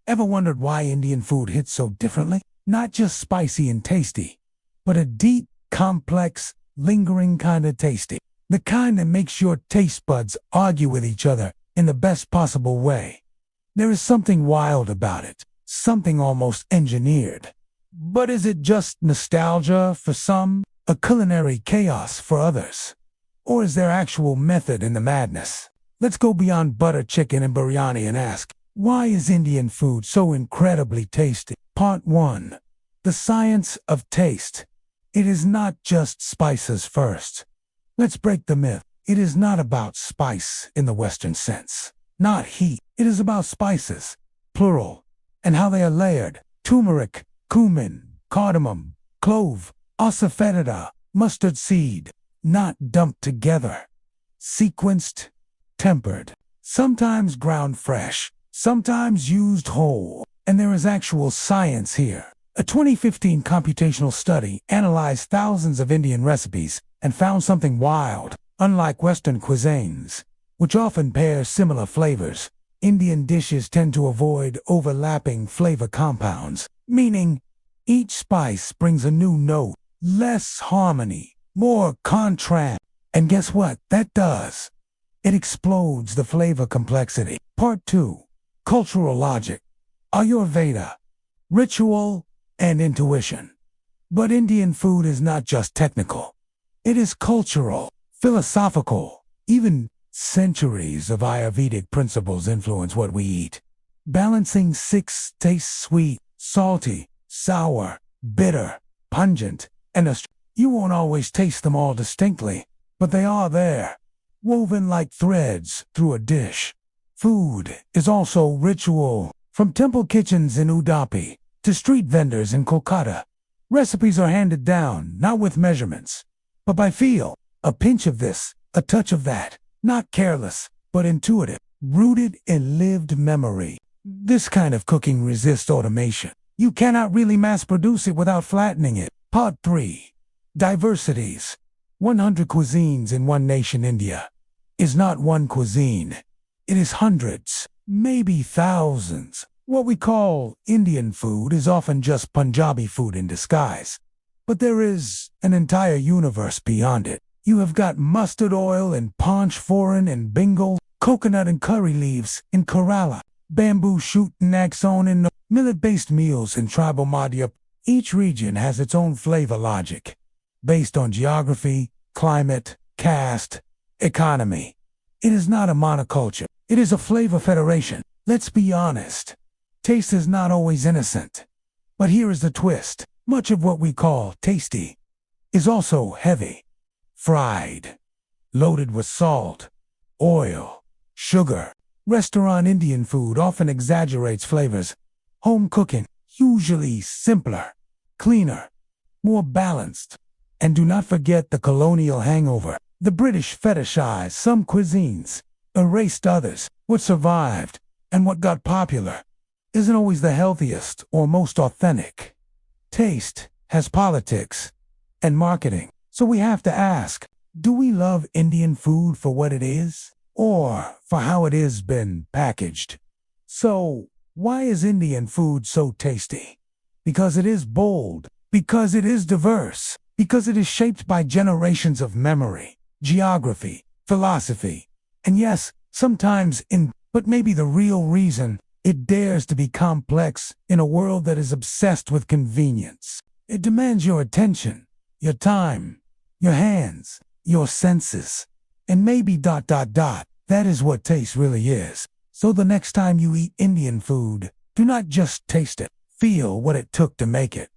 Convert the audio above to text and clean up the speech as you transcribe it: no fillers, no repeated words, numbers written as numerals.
Ever wondered why Indian food hits so differently? Not just spicy and tasty, but a deep, complex, lingering kind of tasty. The kind that makes your taste buds argue with each other in the best possible way. There is something wild about it, something almost engineered. But is it just nostalgia for some, a culinary chaos for others? Or is there actual method in the madness? Let's go beyond butter chicken and biryani and ask, why is Indian food so incredibly tasty? Part 1. The science of taste. It is not just spices first. Let's break the myth. It is not about spice in the Western sense. Not heat. It is about spices, plural, and how they are layered. Turmeric, cumin, cardamom, clove, asafoetida, mustard seed, not dumped together. Sequenced, tempered, sometimes ground fresh, sometimes used whole. And there is actual science here. A 2015 computational study analyzed thousands of Indian recipes and found something wild. Unlike Western cuisines, which often pair similar flavors, Indian dishes tend to avoid overlapping flavor compounds, meaning each spice brings a new note, less harmony, more contrast. And guess what that does? It explodes the flavor complexity. Part 2. Cultural logic. Ayurveda. Ritual and intuition. But Indian food is not just technical. It is cultural, philosophical. Even centuries of Ayurvedic principles influence what we eat. Balancing 6 tastes: sweet, salty, sour, bitter, pungent, and astringent. You won't always taste them all distinctly, but they are there, woven like threads through a dish. Food is also ritual. From temple kitchens in Udupi to street vendors in Kolkata, recipes are handed down, not with measurements, but by feel. A pinch of this, a touch of that. Not careless, but intuitive, rooted in lived memory. This kind of cooking resists automation. You cannot really mass-produce it without flattening it. Part 3. Diversities. 100 cuisines in one nation. India is not one cuisine. It is hundreds, maybe thousands. What we call Indian food is often just Punjabi food in disguise. But there is an entire universe beyond it. You have got mustard oil in Panchforan in Bengal, coconut and curry leaves in Kerala, bamboo shoot and axon in millet-based meals in tribal Madhya. Each region has its own flavor logic, based on geography, climate, caste, economy. It is not a monoculture. It is a flavor federation. Let's be honest. Taste is not always innocent. But here is the twist. Much of what we call tasty is also heavy. Fried, loaded with salt, oil, sugar. Restaurant Indian food often exaggerates flavors. Home cooking, usually simpler, cleaner, more balanced. And do not forget the colonial hangover. The British fetishized some cuisines, erased others. What survived and what got popular isn't always the healthiest or most authentic. Taste has politics and marketing. So we have to ask, do we love Indian food for what it is, or for how it has been packaged? So, why is Indian food so tasty? Because it is bold, because it is diverse, because it is shaped by generations of memory, geography, philosophy, and yes, sometimes but maybe the real reason it dares to be complex in a world that is obsessed with convenience. It demands your attention, your time, your hands, your senses, and maybe ... That is what taste really is. So the next time you eat Indian food, do not just taste it. Feel what it took to make it.